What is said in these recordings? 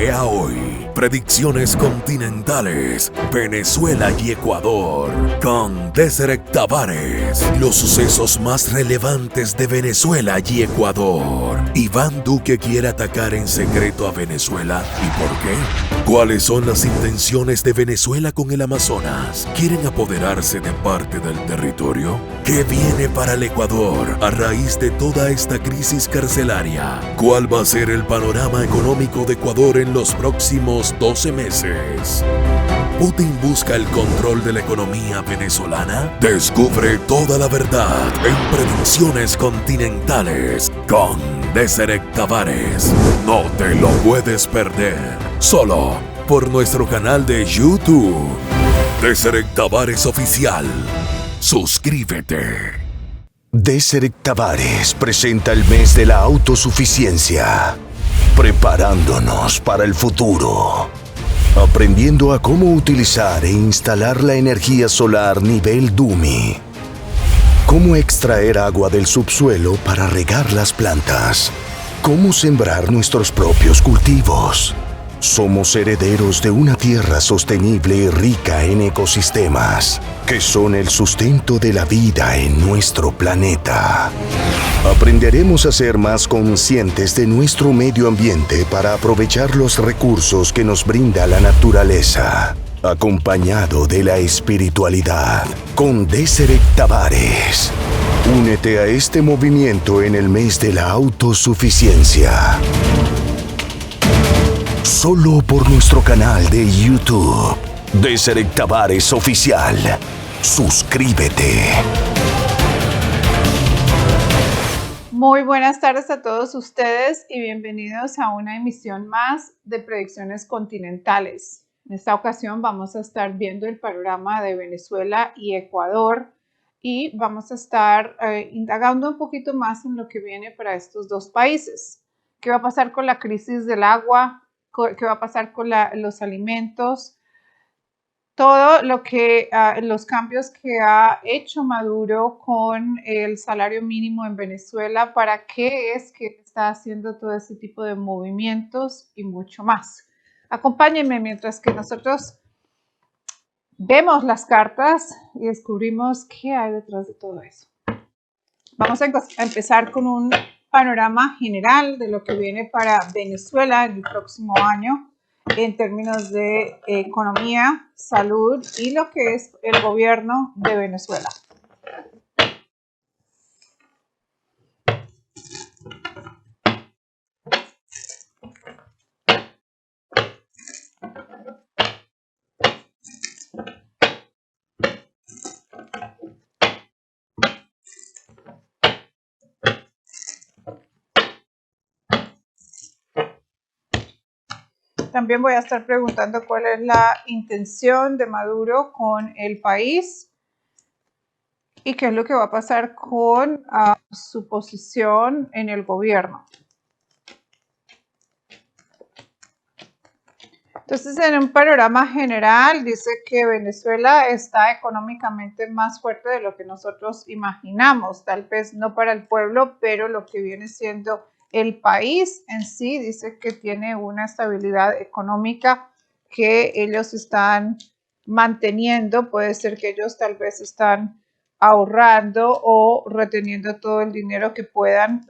Lea hoy. Predicciones continentales. Venezuela y Ecuador. Con Deseret Tavares. Los sucesos más relevantes de Venezuela y Ecuador. Iván Duque quiere atacar en secreto a Venezuela. ¿Y por qué? ¿Cuáles son las intenciones de Venezuela con el Amazonas? ¿Quieren apoderarse de parte del territorio? ¿Qué viene para el Ecuador a raíz de toda esta crisis carcelaria? ¿Cuál va a ser el panorama económico de Ecuador en los próximos 12 meses? ¿Putin busca el control de la economía venezolana? Descubre toda la verdad en Predicciones Continentales con Deseret Tavares. No te lo puedes perder, solo por nuestro canal de YouTube. Deseret Tavares Oficial. Suscríbete. Deseret Tavares presenta el mes de la autosuficiencia, preparándonos para el futuro, aprendiendo a cómo utilizar e instalar la energía solar nivel Dumi, cómo extraer agua del subsuelo para regar las plantas, cómo sembrar nuestros propios cultivos. Somos herederos de una tierra sostenible y rica en ecosistemas, que son el sustento de la vida en nuestro planeta. Aprenderemos a ser más conscientes de nuestro medio ambiente para aprovechar los recursos que nos brinda la naturaleza, acompañado de la espiritualidad, con Deseret Tavares. Únete a este movimiento en el mes de la autosuficiencia. Solo por nuestro canal de YouTube, Deseret Tavares Oficial. Suscríbete. Muy buenas tardes a todos ustedes y bienvenidos a una emisión más de Predicciones Continentales. En esta ocasión vamos a estar viendo el panorama de Venezuela y Ecuador y vamos a estar indagando un poquito más en lo que viene para estos dos países. ¿Qué va a pasar con la crisis del agua? ¿Qué va a pasar con los alimentos? Todo lo que los cambios que ha hecho Maduro con el salario mínimo en Venezuela, para qué es que está haciendo todo ese tipo de movimientos y mucho más. Acompáñenme mientras que nosotros vemos las cartas y descubrimos qué hay detrás de todo eso. Vamos a empezar con un panorama general de lo que viene para Venezuela en el próximo año en términos de economía, salud y lo que es el gobierno de Venezuela. También voy a estar preguntando cuál es la intención de Maduro con el país y qué es lo que va a pasar con su posición en el gobierno. Entonces, en un panorama general, dice que Venezuela está económicamente más fuerte de lo que nosotros imaginamos, tal vez no para el pueblo, pero lo que viene siendo el país en sí, dice que tiene una estabilidad económica que ellos están manteniendo. Puede ser que ellos tal vez están ahorrando o reteniendo todo el dinero que puedan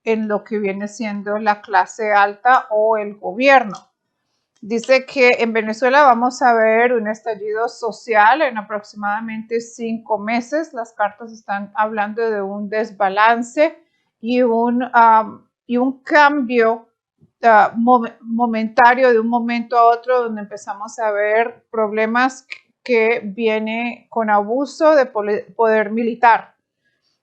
en lo que viene siendo la clase alta o el gobierno. Dice que en Venezuela vamos a ver un estallido social en aproximadamente 5 meses. Las cartas están hablando de un desbalance y un cambio momentario de un momento a otro, donde empezamos a ver problemas que vienen con abuso de poder militar.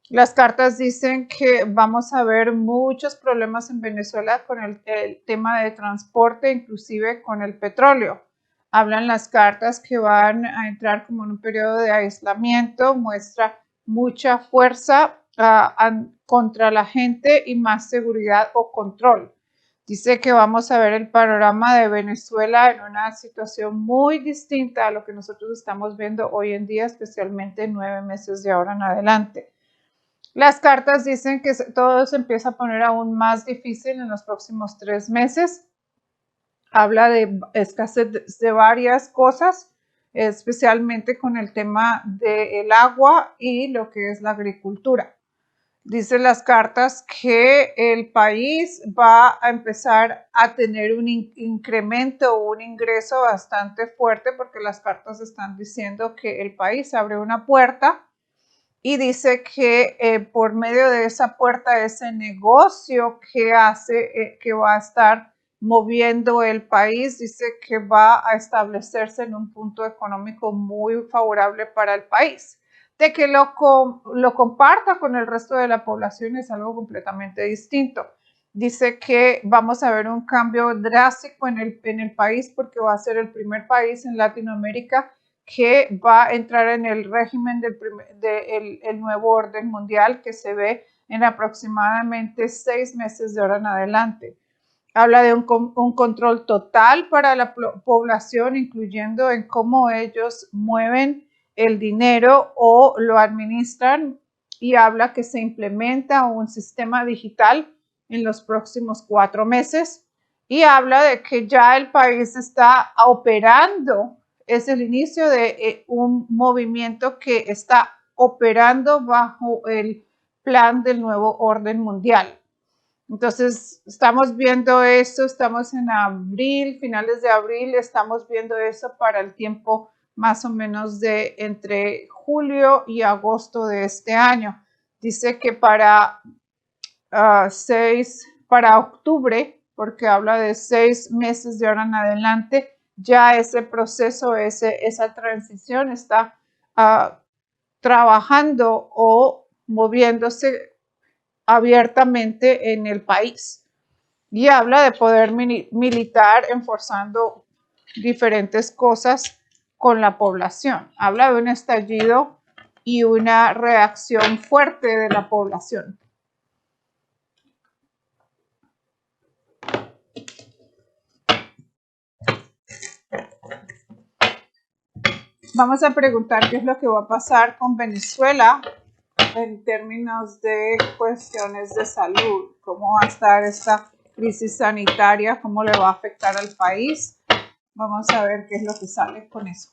Las cartas dicen que vamos a ver muchos problemas en Venezuela con el tema de transporte, inclusive con el petróleo. Hablan las cartas que van a entrar como en un periodo de aislamiento, muestra mucha fuerza contra la gente y más seguridad o control. Dice que vamos a ver el panorama de Venezuela en una situación muy distinta a lo que nosotros estamos viendo hoy en día, especialmente 9 meses de ahora en adelante. Las cartas dicen que todo se empieza a poner aún más difícil en los próximos 3 meses. habla de escasez de varias cosas, especialmente con el tema del agua y lo que es la agricultura. Dice las cartas que el país va a empezar a tener un incremento o un ingreso bastante fuerte, porque las cartas están diciendo que el país abre una puerta y dice que por medio de esa puerta, ese negocio que hace, que va a estar moviendo el país, dice que va a establecerse en un punto económico muy favorable para el país. De que lo comparta con el resto de la población es algo completamente distinto. Dice que vamos a ver un cambio drástico en el país, porque va a ser el primer país en Latinoamérica que va a entrar en el régimen del nuevo orden mundial, que se ve en aproximadamente 6 meses de ahora en adelante. Habla de un control total para la población, incluyendo en cómo ellos mueven el dinero o lo administran, y habla que se implementa un sistema digital en los próximos 4 meses, y habla de que ya el país está operando. Es el inicio de un movimiento que está operando bajo el plan del nuevo orden mundial. Entonces, estamos viendo eso, estamos en abril, finales de abril, estamos viendo eso para el tiempo más o menos de entre julio y agosto de este año. Dice que para octubre, porque habla de 6 meses de ahora en adelante, ya ese proceso, esa transición está trabajando o moviéndose abiertamente en el país. Y habla de poder militar enforzando diferentes cosas con la población. Habla de un estallido y una reacción fuerte de la población. Vamos a preguntar qué es lo que va a pasar con Venezuela en términos de cuestiones de salud, cómo va a estar esta crisis sanitaria, cómo le va a afectar al país. Vamos a ver qué es lo que sale con eso.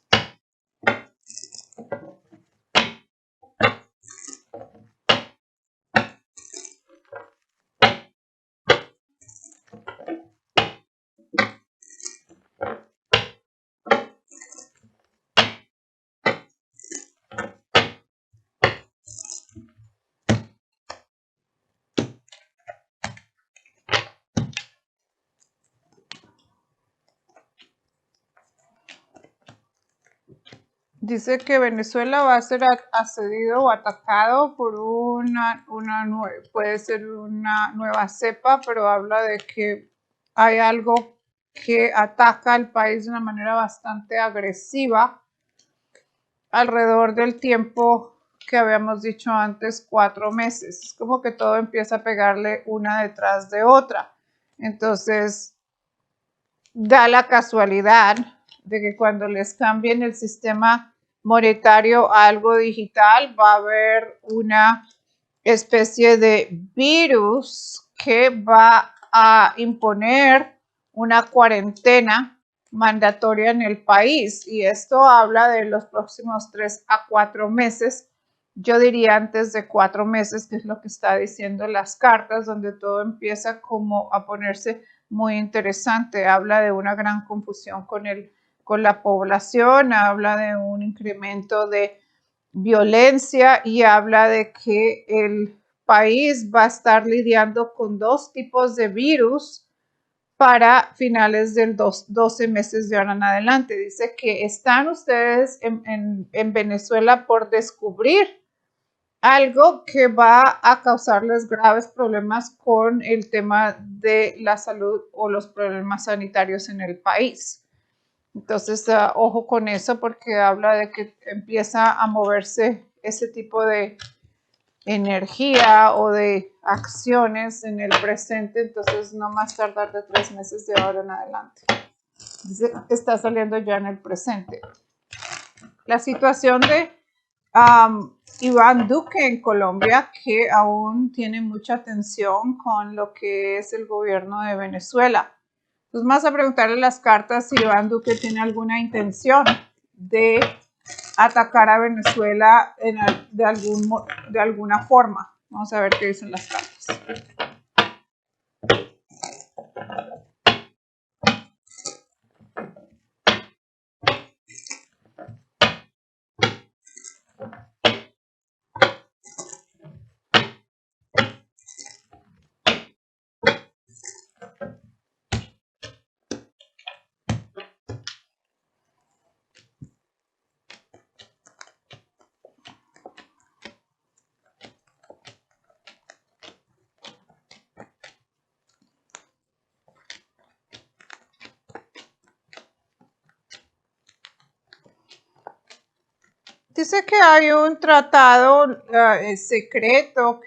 Dice que Venezuela va a ser asedido o atacado por puede ser una nueva cepa, pero habla de que hay algo que ataca al país de una manera bastante agresiva alrededor del tiempo que habíamos dicho antes, 4 meses. Es como que todo empieza a pegarle una detrás de otra. Entonces, da la casualidad de que cuando les cambien el sistema monetario a algo digital, va a haber una especie de virus que va a imponer una cuarentena mandatoria en el país, y esto habla de los próximos 3 a 4 meses. Yo diría antes de 4 meses, que es lo que está diciendo las cartas, donde todo empieza como a ponerse muy interesante. Habla de una gran confusión con la población, habla de un incremento de violencia y habla de que el país va a estar lidiando con 2 tipos de virus para finales del 12 meses de ahora en adelante. Dice que están ustedes en Venezuela por descubrir algo que va a causarles graves problemas con el tema de la salud o los problemas sanitarios en el país. Entonces, ojo con eso, porque habla de que empieza a moverse ese tipo de energía o de acciones en el presente. Entonces, no más tardar de 3 meses de ahora en adelante. Dice, está saliendo ya en el presente. La situación de Iván Duque en Colombia, que aún tiene mucha tensión con lo que es el gobierno de Venezuela. Entonces vamos a preguntarle a las cartas si Iván Duque tiene alguna intención de atacar a Venezuela de alguna forma. Vamos a ver qué dicen las cartas. Dice que hay un tratado secreto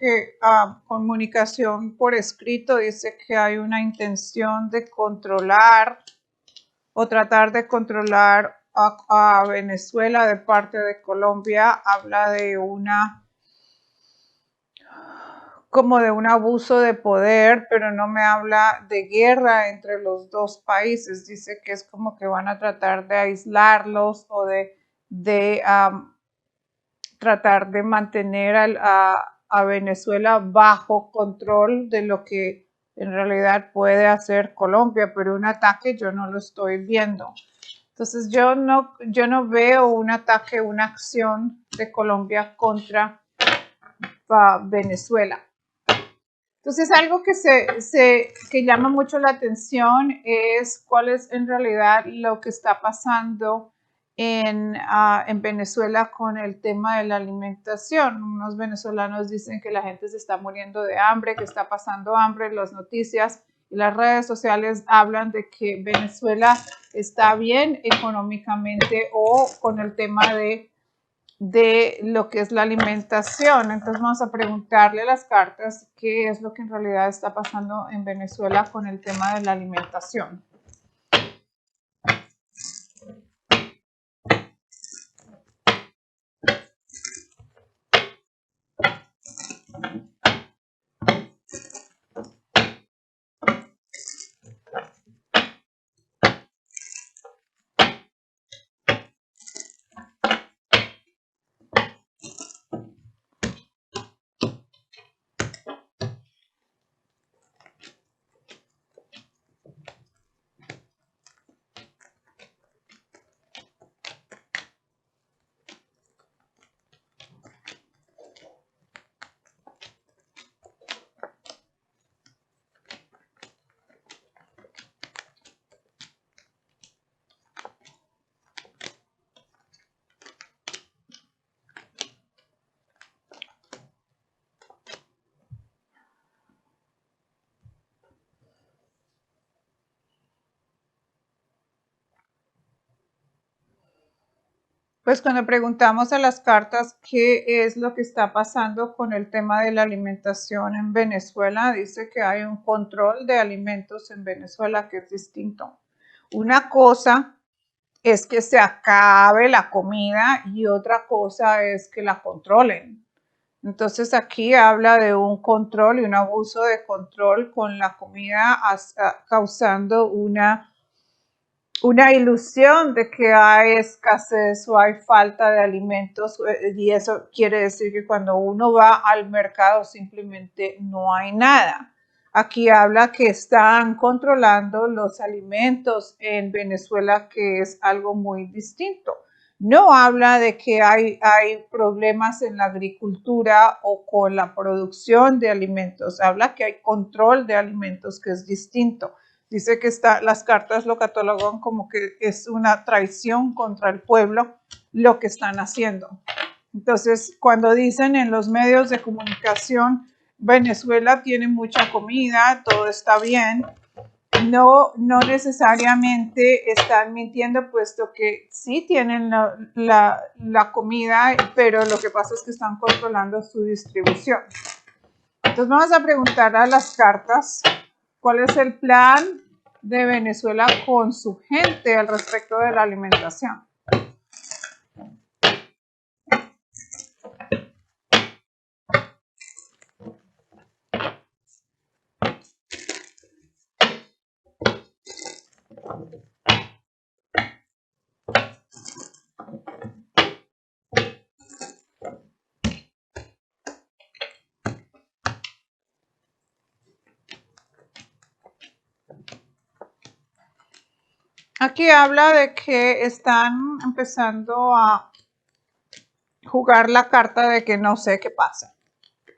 comunicación por escrito, dice que hay una intención de controlar o tratar de controlar a Venezuela de parte de Colombia. Habla de como de un abuso de poder, pero no me habla de guerra entre los dos países. Dice que es como que van a tratar de aislarlos o de tratar de mantener a Venezuela bajo control de lo que en realidad puede hacer Colombia, pero un ataque yo no lo estoy viendo. Entonces yo no veo un ataque, una acción de Colombia contra Venezuela. Entonces algo que llama mucho la atención es cuál es en realidad lo que está pasando en Venezuela con el tema de la alimentación. Unos venezolanos dicen que la gente se está muriendo de hambre, que está pasando hambre. Las noticias y las redes sociales hablan de que Venezuela está bien económicamente o con el tema de lo que es la alimentación. Entonces vamos a preguntarle a las cartas qué es lo que en realidad está pasando en Venezuela con el tema de la alimentación. Pues cuando preguntamos a las cartas qué es lo que está pasando con el tema de la alimentación en Venezuela, dice que hay un control de alimentos en Venezuela que es distinto. Una cosa es que se acabe la comida y otra cosa es que la controlen. Entonces aquí habla de un control y un abuso de control con la comida, causando una ilusión de que hay escasez o hay falta de alimentos, y eso quiere decir que cuando uno va al mercado simplemente no hay nada. Aquí habla que están controlando los alimentos en Venezuela, que es algo muy distinto. No habla de que hay problemas en la agricultura o con la producción de alimentos. Habla que hay control de alimentos, que es distinto. Dice que las cartas lo catalogan como que es una traición contra el pueblo lo que están haciendo. Entonces, cuando dicen en los medios de comunicación, Venezuela tiene mucha comida, todo está bien, no necesariamente están mintiendo, puesto que sí tienen la comida, pero lo que pasa es que están controlando su distribución. Entonces vamos a preguntar a las cartas cuál es el plan de Venezuela con su gente al respecto de la alimentación. Aquí habla de que están empezando a jugar la carta de que no sé qué pasa.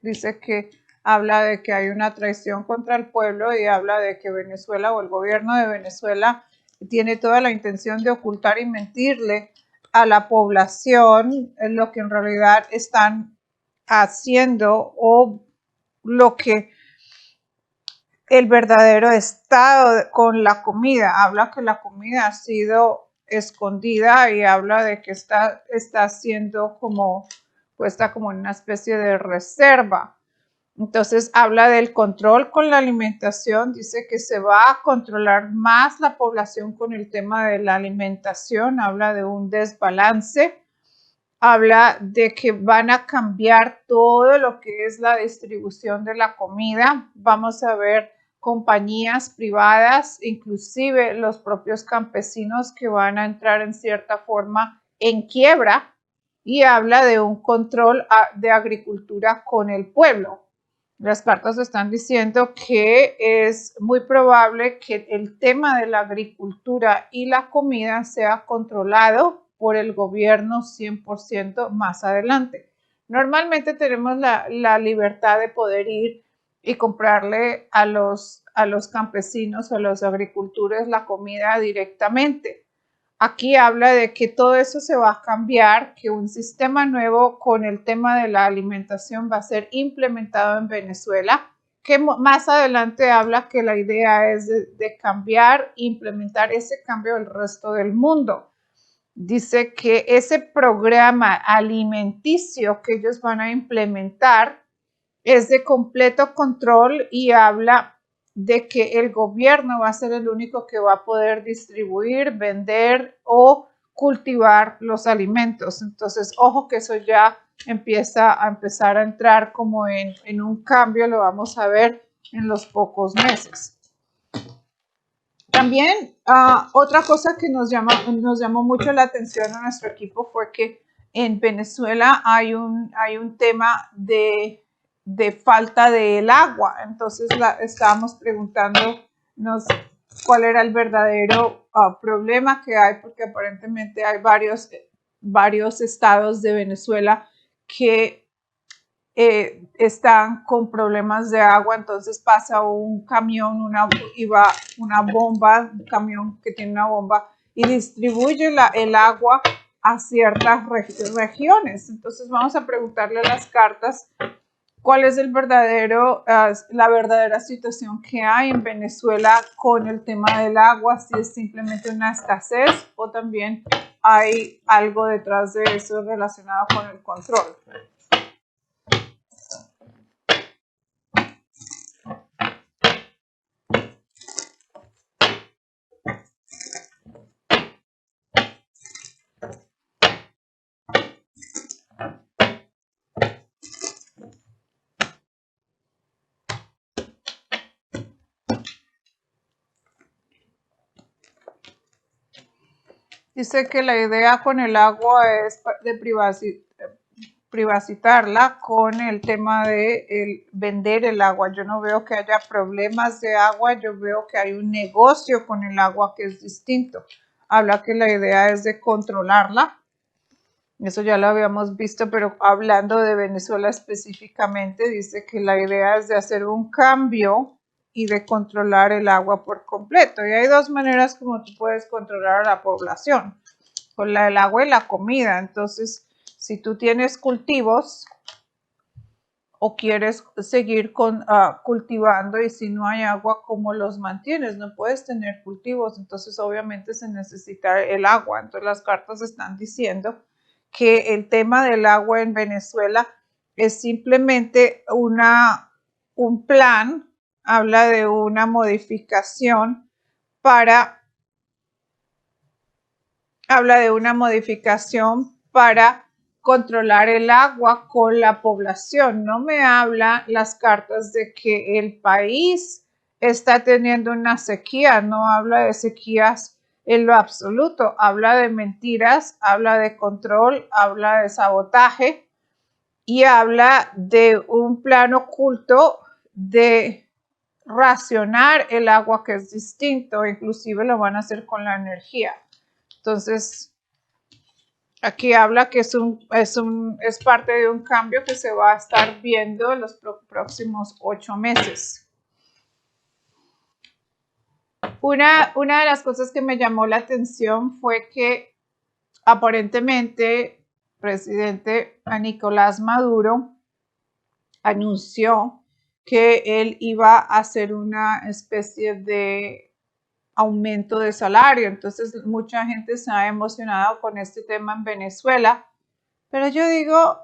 Dice que habla de que hay una traición contra el pueblo y habla de que Venezuela o el gobierno de Venezuela tiene toda la intención de ocultar y mentirle a la población lo que en realidad están haciendo o lo que el verdadero estado con la comida. Habla que la comida ha sido escondida y habla de que está siendo como puesta como en una especie de reserva. Entonces habla del control con la alimentación, dice que se va a controlar más la población con el tema de la alimentación, habla de un desbalance, habla de que van a cambiar todo lo que es la distribución de la comida, vamos a ver compañías privadas, inclusive los propios campesinos que van a entrar en cierta forma en quiebra y habla de un control de agricultura con el pueblo. Las cartas están diciendo que es muy probable que el tema de la agricultura y la comida sea controlado por el gobierno 100% más adelante. Normalmente tenemos la libertad de poder ir y comprarle a los campesinos o a los agricultores la comida directamente. Aquí habla de que todo eso se va a cambiar, que un sistema nuevo con el tema de la alimentación va a ser implementado en Venezuela, que más adelante habla que la idea es de cambiar, implementar ese cambio al resto del mundo. Dice que ese programa alimenticio que ellos van a implementar es de completo control y habla de que el gobierno va a ser el único que va a poder distribuir, vender o cultivar los alimentos. Entonces, ojo que eso ya empieza a entrar como en un cambio, lo vamos a ver en los pocos meses. También otra cosa que nos llamó mucho la atención a nuestro equipo fue que en Venezuela hay un tema de falta del agua. Entonces estábamos preguntándonos cuál era el verdadero problema que hay, porque aparentemente hay varios estados de Venezuela que están con problemas de agua. Entonces pasa un camión, una bomba, un camión que tiene una bomba y distribuye el agua a ciertas regiones. Entonces vamos a preguntarle a las cartas cuál es la verdadera situación que hay en Venezuela con el tema del agua, si es simplemente una escasez o también hay algo detrás de eso relacionado con el control. Dice que la idea con el agua es de privatizarla con el tema de vender el agua. Yo no veo que haya problemas de agua, yo veo que hay un negocio con el agua que es distinto. Habla que la idea es de controlarla. Eso ya lo habíamos visto, pero hablando de Venezuela específicamente, dice que la idea es de hacer un cambio y de controlar el agua por completo. Y hay dos maneras como tú puedes controlar a la población, con el agua y la comida. Entonces, si tú tienes cultivos o quieres seguir cultivando y si no hay agua, ¿cómo los mantienes? No puedes tener cultivos, entonces obviamente se necesita el agua. Entonces las cartas están diciendo que el tema del agua en Venezuela es simplemente un plan, habla de una modificación para controlar el agua con la población. No me habla las cartas de que el país está teniendo una sequía, no habla de sequías en lo absoluto, habla de mentiras, habla de control, habla de sabotaje y habla de un plan oculto de racionar el agua, que es distinto, inclusive lo van a hacer con la energía. Entonces, aquí habla que es parte de un cambio que se va a estar viendo en los próximos 8 meses. Una de las cosas que me llamó la atención fue que aparentemente el presidente Nicolás Maduro anunció que él iba a hacer una especie de aumento de salario. Entonces mucha gente se ha emocionado con este tema en Venezuela, pero yo digo,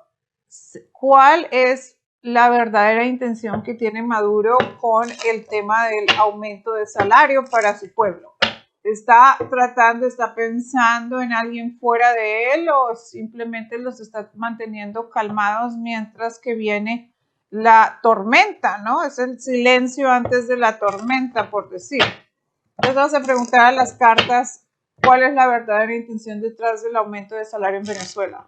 ¿cuál es la verdadera intención que tiene Maduro con el tema del aumento de salario para su pueblo? ¿Está pensando en alguien fuera de él o simplemente los está manteniendo calmados mientras que viene la tormenta, ¿no? Es el silencio antes de la tormenta, por decir. Entonces vamos a preguntar a las cartas cuál es la verdadera intención detrás del aumento de salario en Venezuela.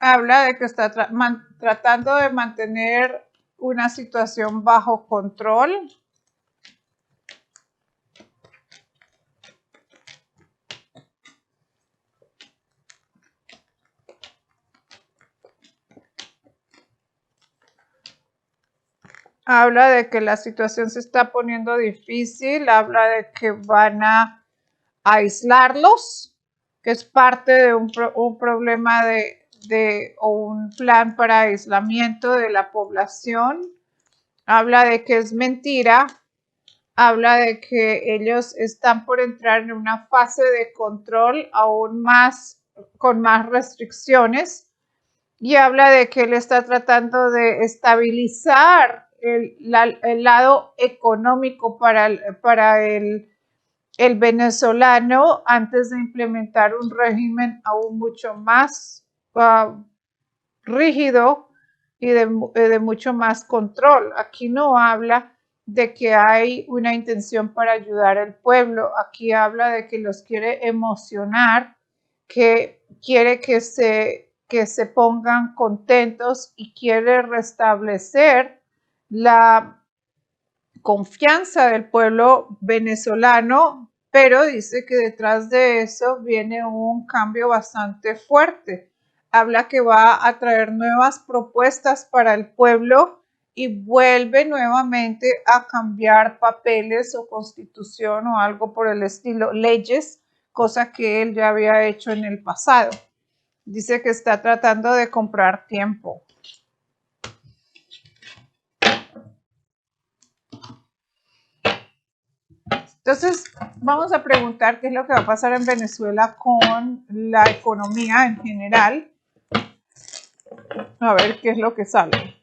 Habla de que está tratando de mantener una situación bajo control. Habla de que la situación se está poniendo difícil, habla de que van a aislarlos, que es parte de un problema o un plan para aislamiento de la población. Habla de que es mentira, habla de que ellos están por entrar en una fase de control aún más, con más restricciones, y habla de que él está tratando de estabilizar el lado económico para el venezolano antes de implementar un régimen aún mucho más rígido y de mucho más control. Aquí no habla de que hay una intención para ayudar al pueblo, aquí habla de que los quiere emocionar, que quiere que se pongan contentos y quiere restablecer la confianza del pueblo venezolano, pero dice que detrás de eso viene un cambio bastante fuerte. Habla que va a traer nuevas propuestas para el pueblo y vuelve nuevamente a cambiar papeles o constitución o algo por el estilo, leyes, cosa que él ya había hecho en el pasado. Dice que está tratando de comprar tiempo. Entonces, vamos a preguntar qué es lo que va a pasar en Venezuela con la economía en general. A ver qué es lo que sale.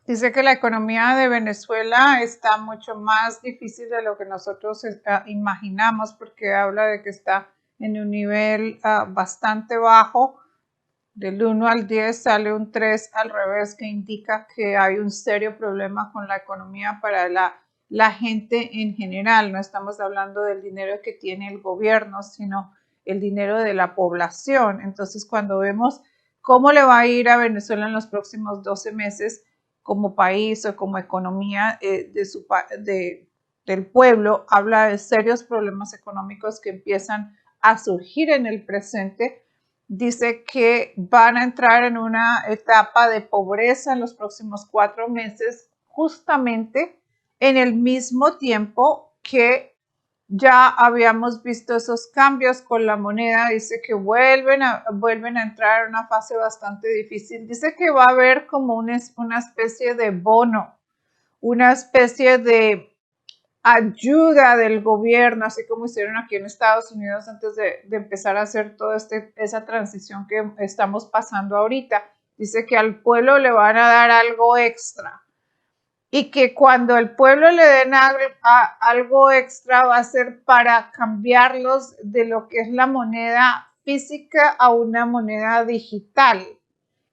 Dice que la economía de Venezuela está mucho más difícil de lo que nosotros imaginamos, porque habla de que está en un nivel bastante bajo. Del 1 al 10 sale un 3 al revés, que indica que hay un serio problema con la economía para la gente en general. No estamos hablando del dinero que tiene el gobierno, sino el dinero de la población. Entonces, cuando vemos cómo le va a ir a Venezuela en los próximos 12 meses como país o como economía del pueblo, habla de serios problemas económicos que empiezan a surgir en el presente. Dice que van a entrar en una etapa de pobreza en los próximos 4 meses, justamente en el mismo tiempo que ya habíamos visto esos cambios con la moneda. Dice que vuelven a entrar en una fase bastante difícil. Dice que va a haber como una especie de bono, una especie de ayuda del gobierno, así como hicieron aquí en Estados Unidos antes de empezar a hacer toda esa transición que estamos pasando ahorita. Dice que al pueblo le van a dar algo extra y que cuando el pueblo le den algo extra va a ser para cambiarlos de lo que es la moneda física a una moneda digital.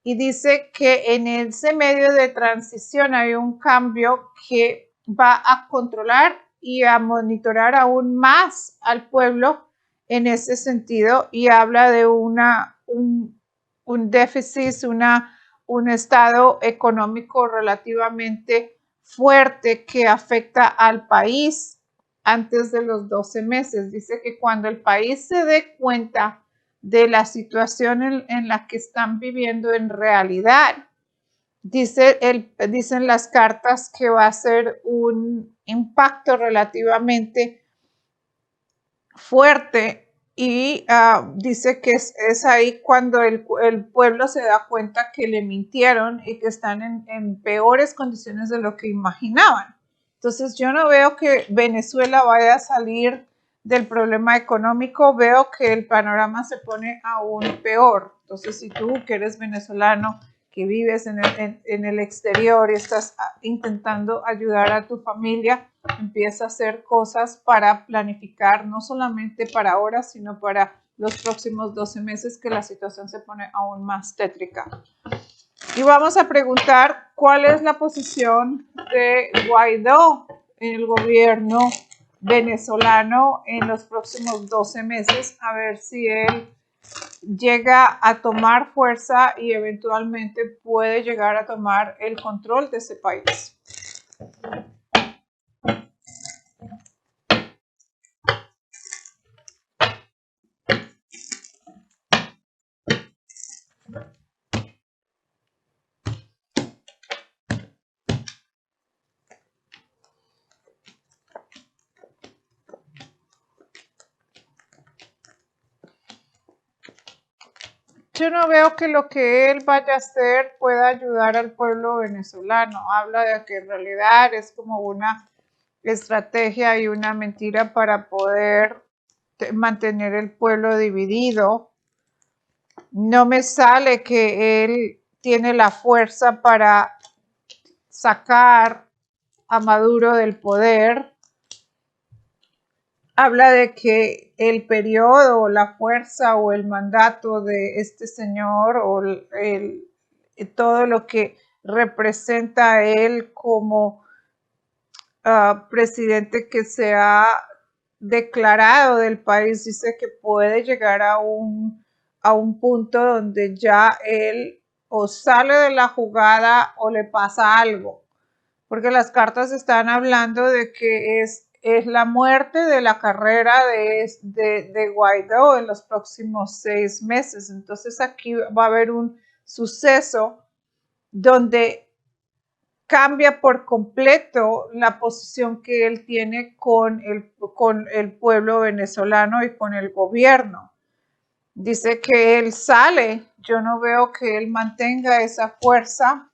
Y dice que en ese medio de transición hay un cambio que va a controlar y a monitorar aún más al pueblo en ese sentido, y habla de un déficit, un estado económico relativamente fuerte que afecta al país antes de los 12 meses. Dice que cuando el país se dé cuenta de la situación en la que están viviendo en realidad, dicen las cartas que va a ser un impacto relativamente fuerte, y dice que es ahí cuando el pueblo se da cuenta que le mintieron y que están en peores condiciones de lo que imaginaban. Entonces yo no veo que Venezuela vaya a salir del problema económico, veo que el panorama se pone aún peor. Entonces, si tú que eres venezolano, que vives en el exterior y estás intentando ayudar a tu familia, empieza a hacer cosas para planificar, no solamente para ahora, sino para los próximos 12 meses, que la situación se pone aún más tétrica. Y vamos a preguntar cuál es la posición de Guaidó en el gobierno venezolano en los próximos 12 meses, a ver si él llega a tomar fuerza y eventualmente puede llegar a tomar el control de ese país. Yo no veo que lo que él vaya a hacer pueda ayudar al pueblo venezolano. Habla de que en realidad es como una estrategia y una mentira para poder mantener el pueblo dividido. No me sale que él tiene la fuerza para sacar a Maduro del poder. Habla de que el periodo, la fuerza o el mandato de este señor o todo lo que representa a él como presidente que se ha declarado del país, dice que puede llegar a un punto donde ya él o sale de la jugada o le pasa algo, porque las cartas están hablando de que es la muerte de la carrera de Guaidó en los próximos 6 meses. Entonces aquí va a haber un suceso donde cambia por completo la posición que él tiene con el pueblo venezolano y con el gobierno. Dice que él sale, yo no veo que él mantenga esa fuerza.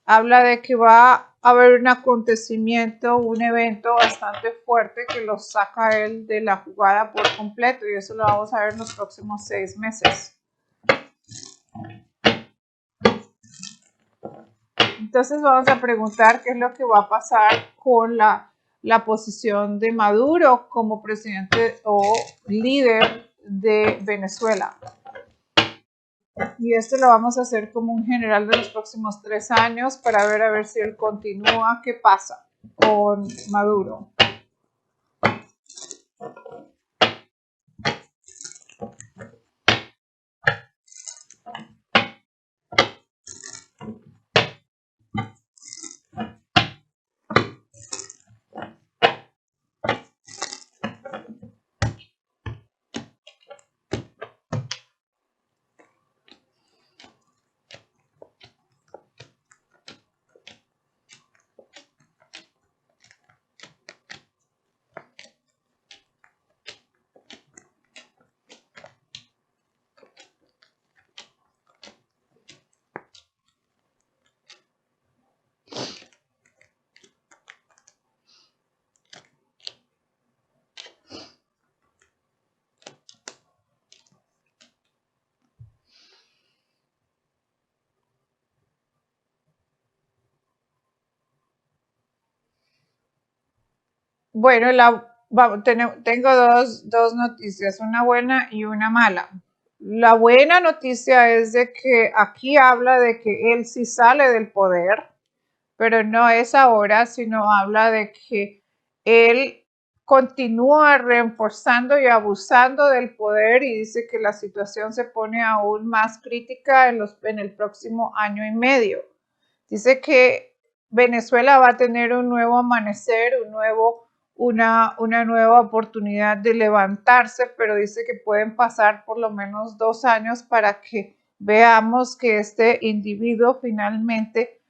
Habla de que va a haber un acontecimiento, un evento bastante fuerte que lo saca a él de la jugada por completo, y eso lo vamos a ver en los próximos 6 meses. Entonces vamos a preguntar qué es lo que va a pasar con la posición de Maduro como presidente o líder de Venezuela. Y esto lo vamos a hacer como un general de los próximos 3 años para ver a ver si él continúa, qué pasa con Maduro. Bueno, tengo dos noticias, una buena y una mala. La buena noticia es de que aquí habla de que él sí sale del poder, pero no es ahora, sino habla de que él continúa reforzando y abusando del poder y dice que la situación se pone aún más crítica en el próximo año y medio. Dice que Venezuela va a tener un nuevo amanecer, una nueva oportunidad de levantarse, pero dice que pueden pasar por lo menos 2 años para que veamos que este individuo finalmente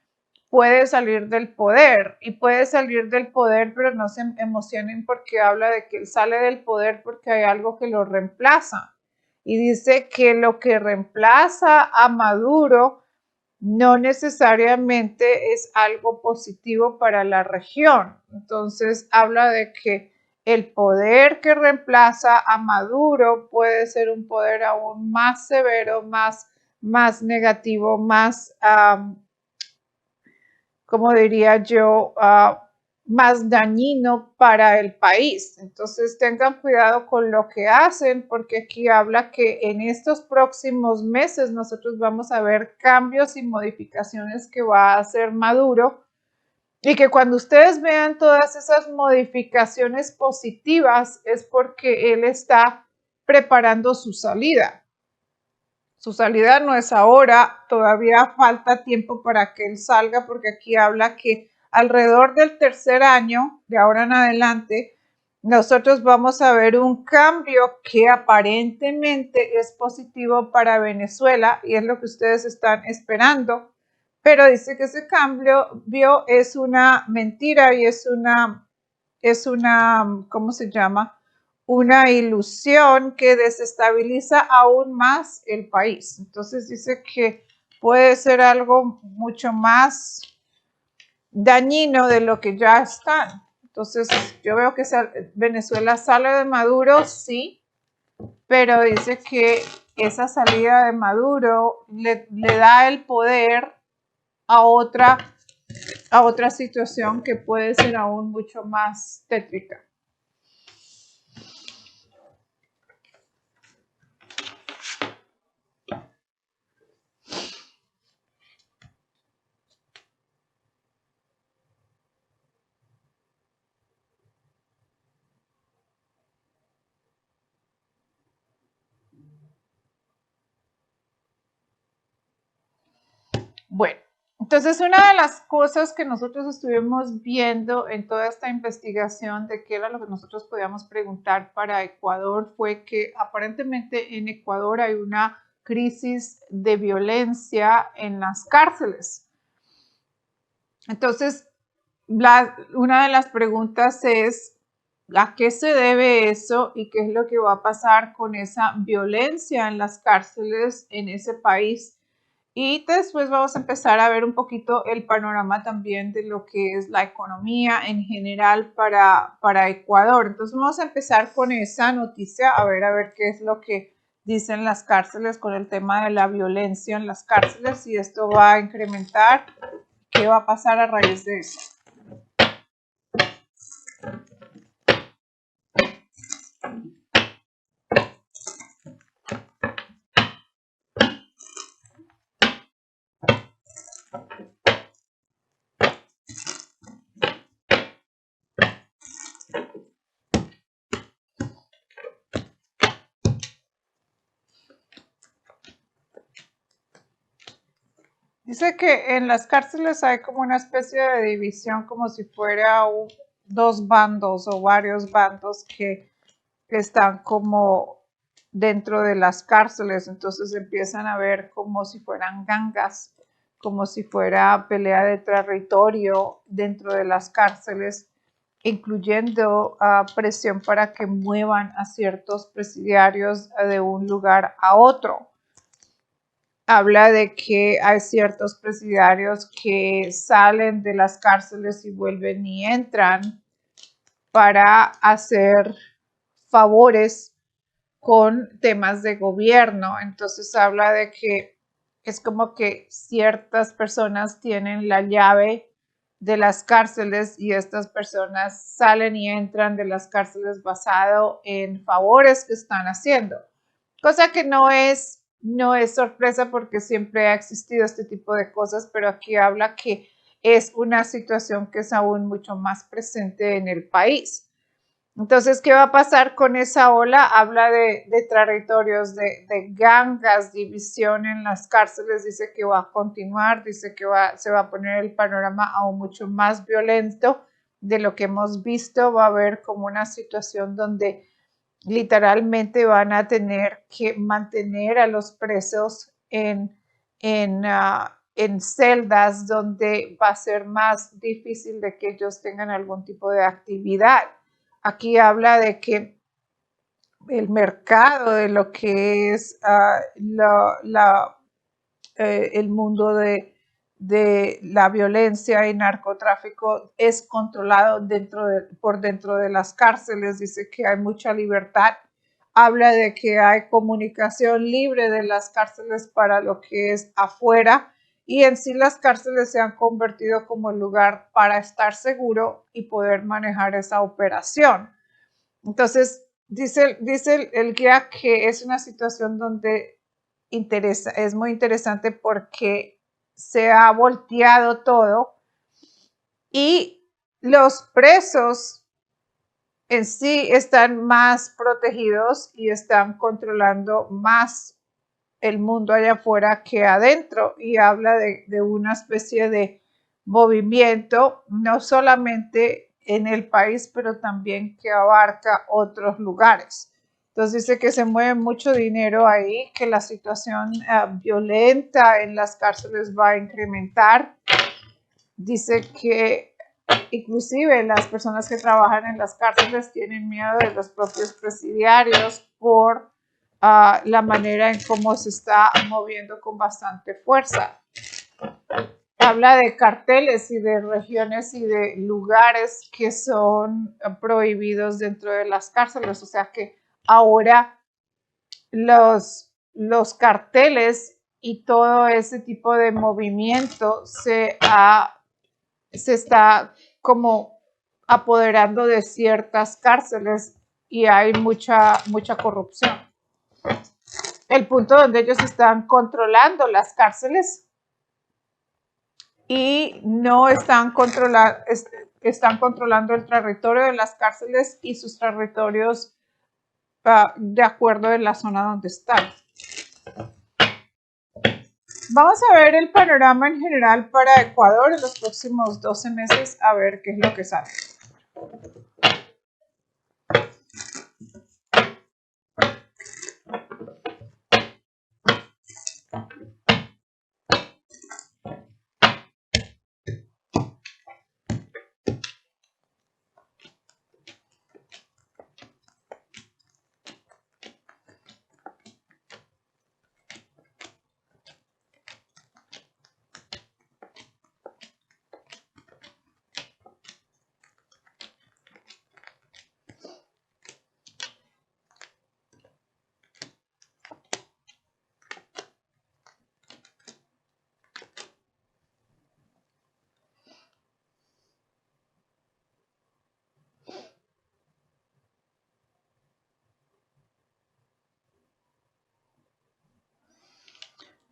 puede salir del poder y puede salir del poder, pero no se emocionen porque habla de que él sale del poder porque hay algo que lo reemplaza. Y dice que lo que reemplaza a Maduro no necesariamente es algo positivo para la región. Entonces habla de que el poder que reemplaza a Maduro puede ser un poder aún más severo, más negativo, más como diría yo, más dañino para el país. Entonces tengan cuidado con lo que hacen porque aquí habla que en estos próximos meses nosotros vamos a ver cambios y modificaciones que va a hacer Maduro y que cuando ustedes vean todas esas modificaciones positivas es porque él está preparando su salida. Su salida no es ahora, todavía falta tiempo para que él salga, porque aquí habla que alrededor del tercer año, de ahora en adelante, nosotros vamos a ver un cambio que aparentemente es positivo para Venezuela y es lo que ustedes están esperando, pero dice que ese cambio es una mentira y es una, ¿cómo se llama? Una ilusión que desestabiliza aún más el país. Entonces dice que puede ser algo mucho más dañino de lo que ya están. Entonces yo veo que Venezuela sale de Maduro, sí, pero dice que esa salida de Maduro le da el poder a otra situación que puede ser aún mucho más tétrica. Bueno, entonces una de las cosas que nosotros estuvimos viendo en toda esta investigación de qué era lo que nosotros podíamos preguntar para Ecuador fue que aparentemente en Ecuador hay una crisis de violencia en las cárceles. Entonces, una de las preguntas es, ¿a qué se debe eso y qué es lo que va a pasar con esa violencia en las cárceles en ese país? Y después vamos a empezar a ver un poquito el panorama también de lo que es la economía en general para Ecuador. Entonces vamos a empezar con esa noticia, a ver qué es lo que dicen las cárceles con el tema de la violencia en las cárceles, si esto va a incrementar, qué va a pasar a raíz de eso. Dice que en las cárceles hay como una especie de división, como si fuera dos bandos o varios bandos que están como dentro de las cárceles, entonces empiezan a ver como si fueran gangas, como si fuera pelea de territorio dentro de las cárceles, incluyendo presión para que muevan a ciertos presidiarios de un lugar a otro. Habla de que hay ciertos presidiarios que salen de las cárceles y vuelven y entran para hacer favores con temas de gobierno. Entonces habla de que es como que ciertas personas tienen la llave de las cárceles y estas personas salen y entran de las cárceles basado en favores que están haciendo, cosa que no es sorpresa porque siempre ha existido este tipo de cosas, pero aquí habla que es una situación que es aún mucho más presente en el país. Entonces, ¿qué va a pasar con esa ola? Habla de territorios, de gangas, división en las cárceles, dice que va a continuar, dice que se va a poner el panorama aún mucho más violento de lo que hemos visto, va a haber como una situación donde literalmente van a tener que mantener a los presos en celdas donde va a ser más difícil de que ellos tengan algún tipo de actividad. Aquí habla de que el mercado de lo que es el mundo de la violencia y narcotráfico es controlado por dentro de las cárceles. Dice que hay mucha libertad. Habla de que hay comunicación libre de las cárceles para lo que es afuera. Y en sí las cárceles se han convertido como lugar para estar seguro y poder manejar esa operación. Entonces, dice el guía que es una situación donde es muy interesante porque se ha volteado todo y los presos en sí están más protegidos y están controlando más el mundo allá afuera que adentro, y habla de una especie de movimiento, no solamente en el país, pero también que abarca otros lugares. Entonces dice que se mueve mucho dinero ahí, que la situación violenta en las cárceles va a incrementar. Dice que inclusive las personas que trabajan en las cárceles tienen miedo de los propios presidiarios por la manera en cómo se está moviendo con bastante fuerza. Habla de carteles y de regiones y de lugares que son prohibidos dentro de las cárceles, o sea que ahora los carteles y todo ese tipo de movimiento se está como apoderando de ciertas cárceles y hay mucha corrupción. El punto donde ellos están controlando las cárceles y no están controlando el territorio de las cárceles y sus territorios de acuerdo a la zona donde están. Vamos a ver el panorama en general para Ecuador en los próximos 12 meses, a ver qué es lo que sale.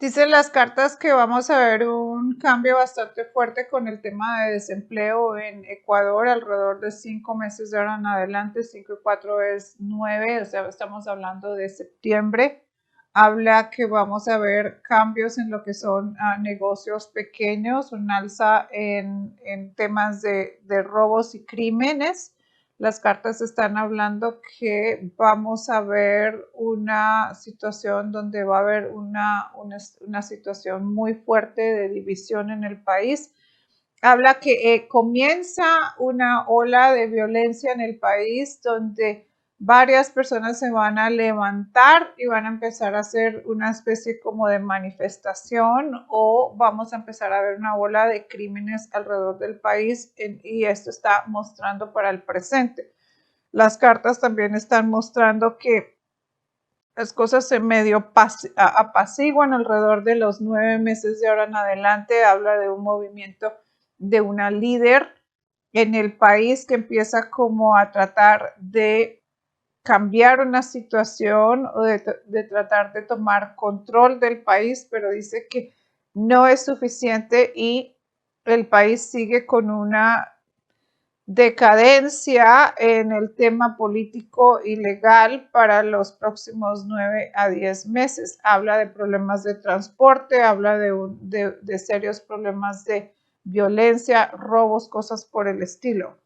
Dicen las cartas que vamos a ver un cambio bastante fuerte con el tema de desempleo en Ecuador, alrededor de 5 meses de ahora en adelante. 5 y 4 es 9, o sea, estamos hablando de septiembre. Habla que vamos a ver cambios en lo que son negocios pequeños, un alza en temas de robos y crímenes. Las cartas están hablando que vamos a ver una situación donde va a haber una situación muy fuerte de división en el país. Habla que comienza una ola de violencia en el país donde varias personas se van a levantar y van a empezar a hacer una especie como de manifestación, o vamos a empezar a ver una ola de crímenes alrededor del país, y esto está mostrando para el presente. Las cartas también están mostrando que las cosas se medio apaciguan alrededor de los 9 meses de ahora en adelante. Habla de un movimiento de una líder en el país que empieza como a tratar de cambiar una situación o de tratar de tomar control del país, pero dice que no es suficiente y el país sigue con una decadencia en el tema político y legal para los próximos 9 a 10 meses. Habla de problemas de transporte, habla de serios problemas de violencia, robos, cosas por el estilo.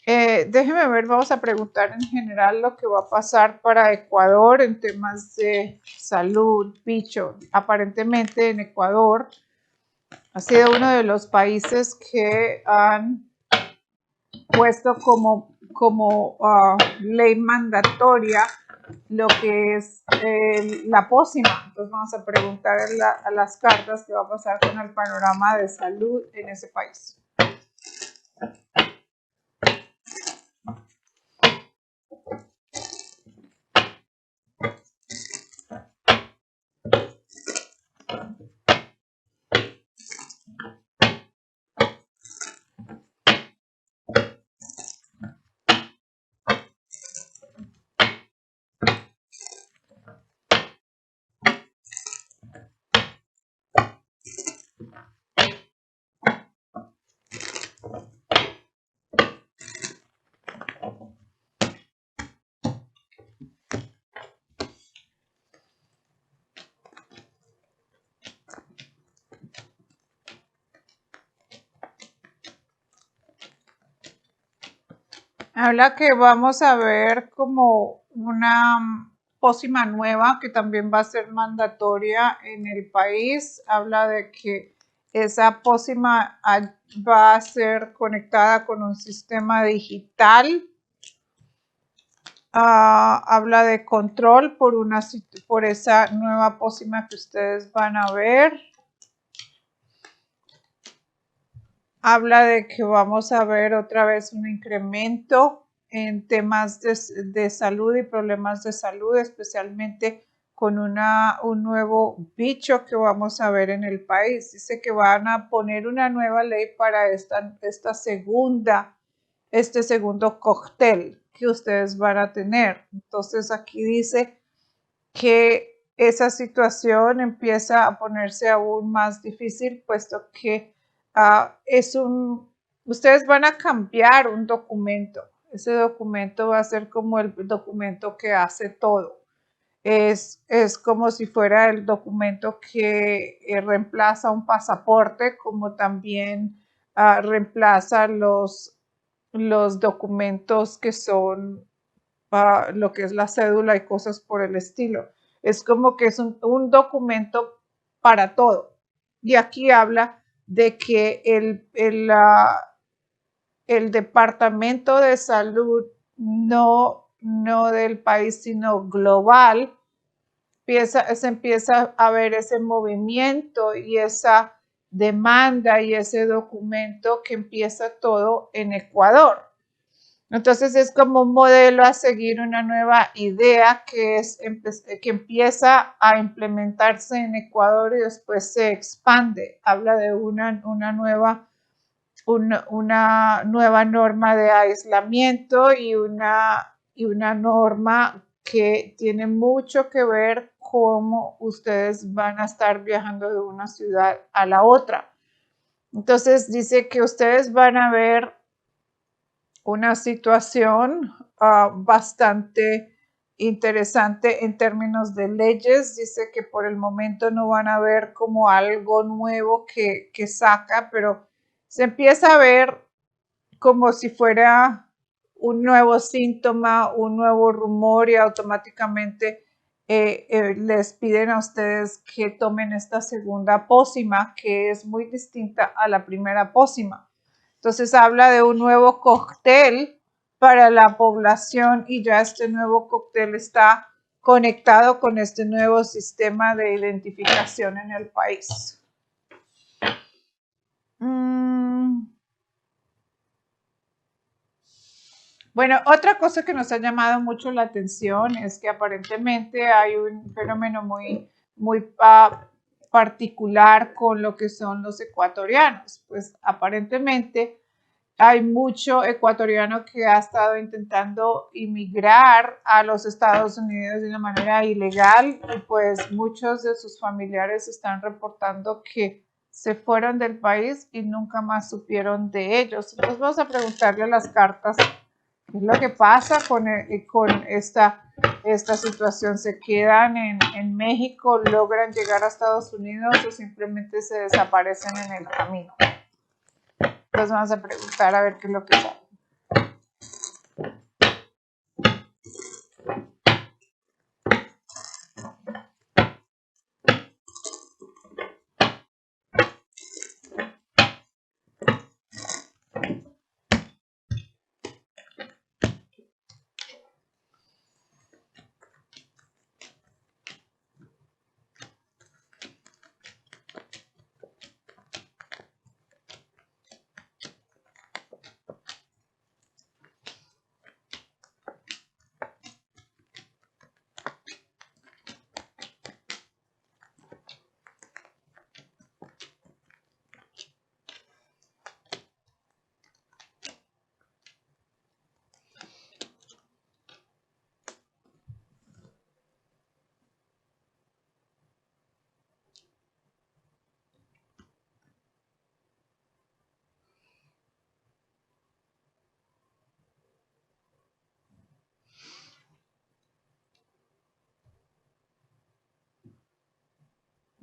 Déjeme ver, vamos a preguntar en general lo que va a pasar para Ecuador en temas de salud, bicho. Aparentemente en Ecuador ha sido uno de los países que han puesto como ley mandatoria lo que es la pócima. Entonces vamos a preguntar a las cartas qué va a pasar con el panorama de salud en ese país. Habla que vamos a ver como una pócima nueva que también va a ser mandatoria en el país. Habla de que esa pócima va a ser conectada con un sistema digital. Habla de control por esa nueva pócima que ustedes van a ver. Habla de que vamos a ver otra vez un incremento en temas de salud y problemas de salud, especialmente con un nuevo bicho que vamos a ver en el país. Dice que van a poner una nueva ley para este segundo cóctel que ustedes van a tener. Entonces aquí dice que esa situación empieza a ponerse aún más difícil, puesto que ustedes van a cambiar un documento. Ese documento va a ser como el documento que hace todo. Es como si fuera el documento que reemplaza un pasaporte, como también reemplaza los documentos que son lo que es la cédula y cosas por el estilo. Es como que es un documento para todo. Y aquí habla de que el Departamento de Salud, no del país, sino global, se empieza a ver ese movimiento y esa demanda y ese documento que empieza todo en Ecuador. Entonces es como un modelo a seguir, una nueva idea que empieza a implementarse en Ecuador y después se expande. Habla de una nueva norma de aislamiento y una norma que tiene mucho que ver cómo ustedes van a estar viajando de una ciudad a la otra. Entonces dice que ustedes van a ver una situación bastante interesante en términos de leyes. Dice que por el momento no van a ver como algo nuevo que saca, pero se empieza a ver como si fuera un nuevo síntoma, un nuevo rumor, y automáticamente les piden a ustedes que tomen esta segunda pócima, que es muy distinta a la primera pócima. Entonces habla de un nuevo cóctel para la población y ya este nuevo cóctel está conectado con este nuevo sistema de identificación en el país. Bueno, otra cosa que nos ha llamado mucho la atención es que aparentemente hay un fenómeno muy particular con lo que son los ecuatorianos. Pues aparentemente hay mucho ecuatoriano que ha estado intentando inmigrar a los Estados Unidos de una manera ilegal y pues muchos de sus familiares están reportando que se fueron del país y nunca más supieron de ellos. Entonces vamos a preguntarle a las cartas qué es lo que pasa con esta situación. ¿Se quedan en México, logran llegar a Estados Unidos o simplemente se desaparecen en el camino? Entonces vamos a preguntar a ver qué es lo que sale.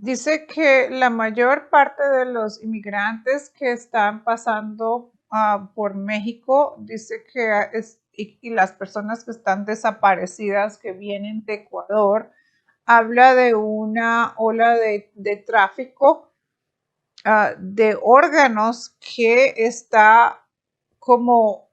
Dice que la mayor parte de los inmigrantes que están pasando por México, dice que y las personas que están desaparecidas que vienen de Ecuador, habla de una ola de tráfico de órganos que está como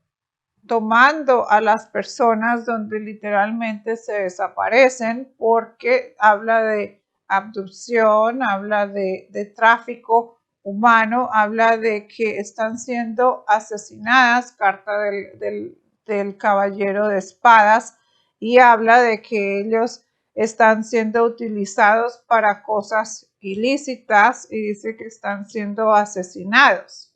tomando a las personas donde literalmente se desaparecen, porque habla de abducción, habla de tráfico humano, habla de que están siendo asesinadas, carta del caballero de espadas, y habla de que ellos están siendo utilizados para cosas ilícitas y dice que están siendo asesinados.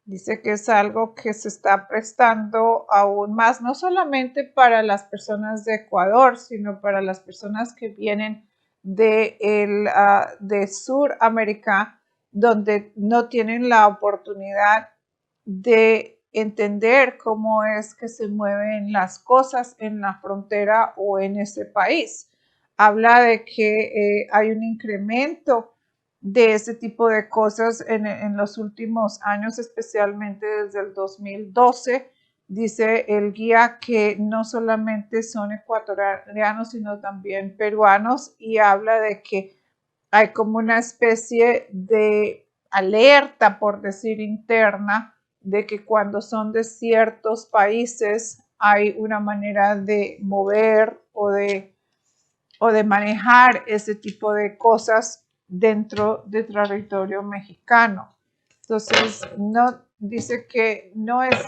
Dice que es algo que se está prestando aún más, no solamente para las personas de Ecuador, sino para las personas que vienen de Sudamérica, donde no tienen la oportunidad de entender cómo es que se mueven las cosas en la frontera o en ese país. Habla de que hay un incremento de ese tipo de cosas en los últimos años, especialmente desde el 2012. Dice el guía que no solamente son ecuatorianos, sino también peruanos, y habla de que hay como una especie de alerta, por decir, interna, de que cuando son de ciertos países hay una manera de mover o de manejar ese tipo de cosas dentro del territorio mexicano. Entonces, no, dice que no es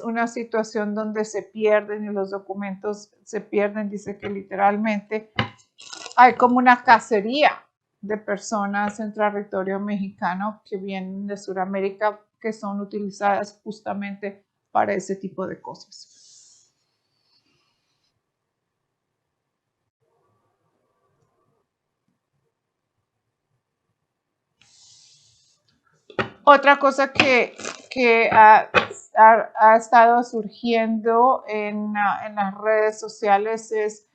una situación donde se pierden y los documentos se pierden. Dice que literalmente hay como una cacería de personas en territorio mexicano que vienen de Sudamérica, que son utilizadas justamente para ese tipo de cosas. Otra cosa que ha estado surgiendo en las redes sociales es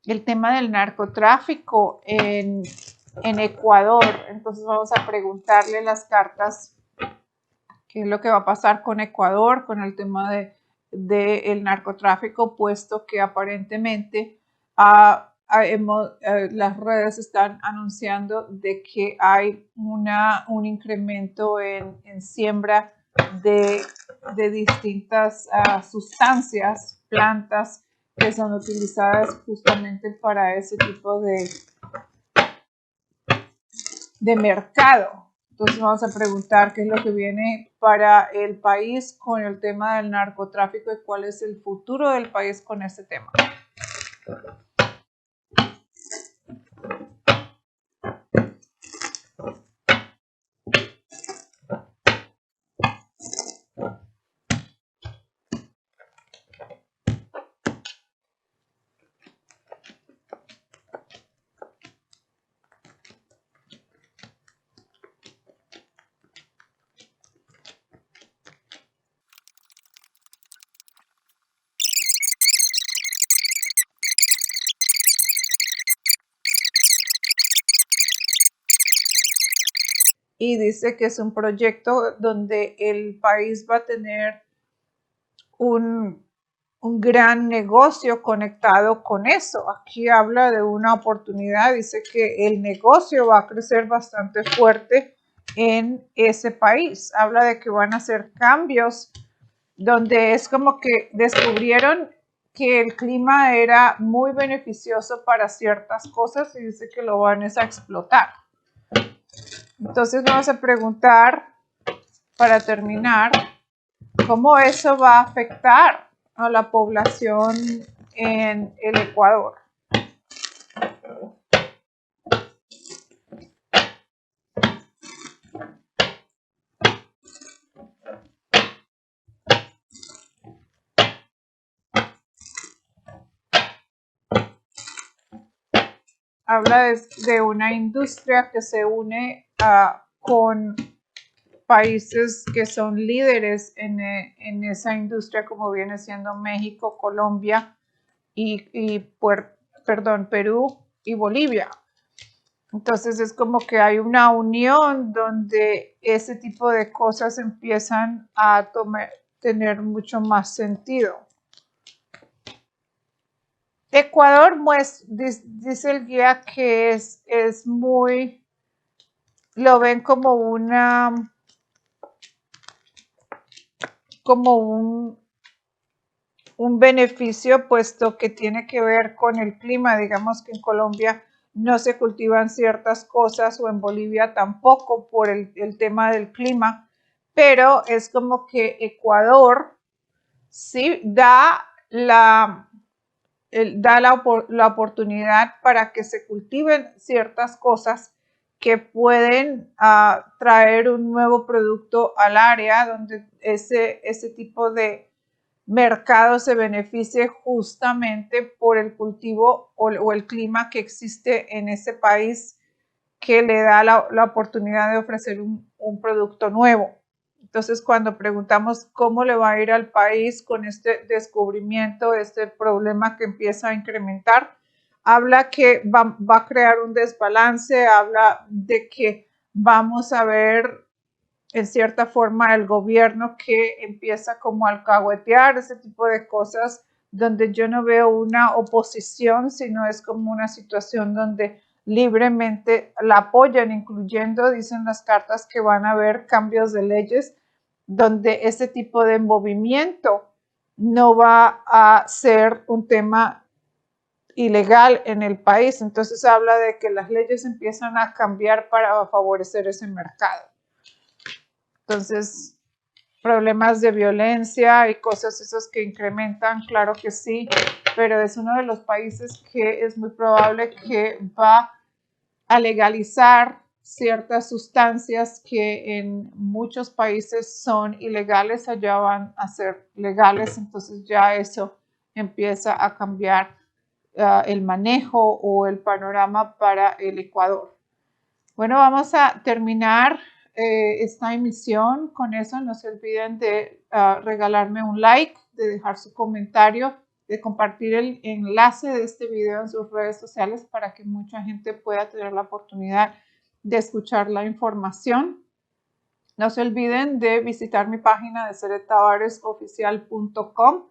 el tema del narcotráfico en Ecuador. Entonces vamos a preguntarle las cartas qué es lo que va a pasar con Ecuador, con el tema del narcotráfico, puesto que aparentemente las redes están anunciando de que hay un incremento en siembra de distintas sustancias, plantas que son utilizadas justamente para ese tipo de mercado. Entonces vamos a preguntar qué es lo que viene para el país con el tema del narcotráfico y cuál es el futuro del país con este tema. y dice que es un proyecto donde el país va a tener un gran negocio conectado con eso. Aquí habla de una oportunidad, dice que el negocio va a crecer bastante fuerte en ese país. Habla de que van a hacer cambios donde es como que descubrieron que el clima era muy beneficioso para ciertas cosas y dice que lo van a explotar. Entonces vamos a preguntar, para terminar, cómo eso va a afectar a la población en el Ecuador. Habla de una industria que se une con países que son líderes en esa industria, como viene siendo México, Colombia Perú y Bolivia. Entonces es como que hay una unión donde ese tipo de cosas empiezan a tener mucho más sentido. Ecuador dice el guía que es muy, lo ven como un beneficio, puesto que tiene que ver con el clima. Digamos que en Colombia no se cultivan ciertas cosas o en Bolivia tampoco por el tema del clima, pero es como que Ecuador sí da la oportunidad para que se cultiven ciertas cosas que pueden traer un nuevo producto al área donde ese tipo de mercado se beneficie justamente por el cultivo o el clima que existe en ese país, que le da la oportunidad de ofrecer un producto nuevo. Entonces, cuando preguntamos cómo le va a ir al país con este descubrimiento, este problema que empieza a incrementar, habla que va a crear un desbalance, habla de que vamos a ver en cierta forma el gobierno que empieza como a alcahuetear ese tipo de cosas, donde yo no veo una oposición, sino es como una situación donde libremente la apoyan, incluyendo, dicen las cartas, que van a haber cambios de leyes donde ese tipo de movimiento no va a ser un tema ilegal en el país. Entonces habla de que las leyes empiezan a cambiar para favorecer ese mercado. Entonces, problemas de violencia y cosas esas que incrementan, claro que sí, pero es uno de los países que es muy probable que va a legalizar ciertas sustancias que en muchos países son ilegales, allá van a ser legales. Entonces ya eso empieza a cambiar el manejo o el panorama para el Ecuador. Bueno, vamos a terminar esta emisión con eso. No se olviden de regalarme un like, de dejar su comentario, de compartir el enlace de este video en sus redes sociales para que mucha gente pueda tener la oportunidad de escuchar la información. No se olviden de visitar mi página de ceretavaresoficial.com.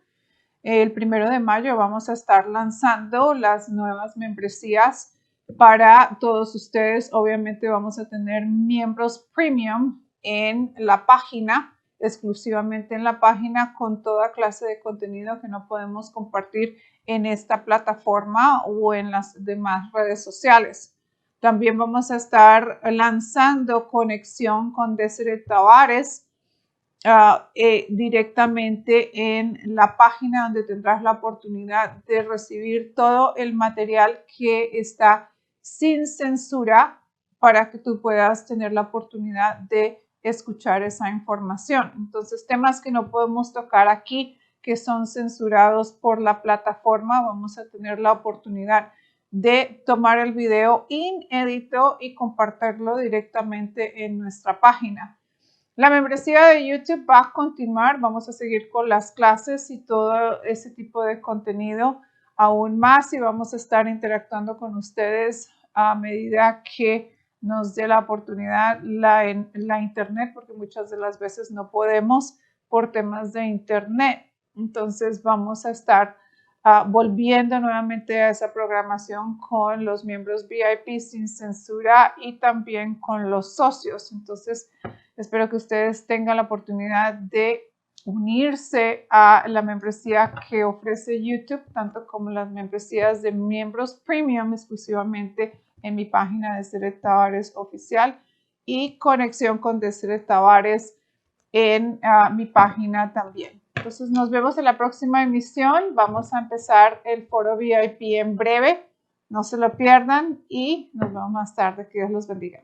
El 1 de mayo vamos a estar lanzando las nuevas membresías para todos ustedes. Obviamente vamos a tener miembros premium en la página, exclusivamente en la página, con toda clase de contenido que no podemos compartir en esta plataforma o en las demás redes sociales. También vamos a estar lanzando conexión con Desiree Tavares directamente en la página, donde tendrás la oportunidad de recibir todo el material que está sin censura para que tú puedas tener la oportunidad de escuchar esa información. Entonces, temas que no podemos tocar aquí, que son censurados por la plataforma, vamos a tener la oportunidad de tomar el video inédito y compartirlo directamente en nuestra página. La membresía de YouTube va a continuar, vamos a seguir con las clases y todo ese tipo de contenido aún más, y vamos a estar interactuando con ustedes a medida que nos dé la oportunidad la internet, porque muchas de las veces no podemos por temas de internet. Entonces vamos a estar volviendo nuevamente a esa programación con los miembros VIP sin censura y también con los socios. Entonces espero que ustedes tengan la oportunidad de unirse a la membresía que ofrece YouTube, tanto como las membresías de miembros premium exclusivamente en mi página de Deseret Tavares Oficial y conexión con Deseret Tavares en mi página también. Entonces nos vemos en la próxima emisión. Vamos a empezar el foro VIP en breve. No se lo pierdan y nos vemos más tarde. Que Dios los bendiga.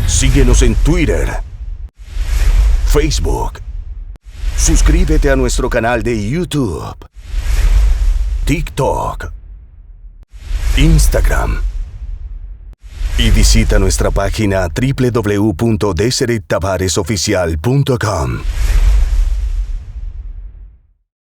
Síguenos en Twitter, Facebook. Suscríbete a nuestro canal de YouTube, TikTok, Instagram. Y visita nuestra página www.deserettavaresoficial.com.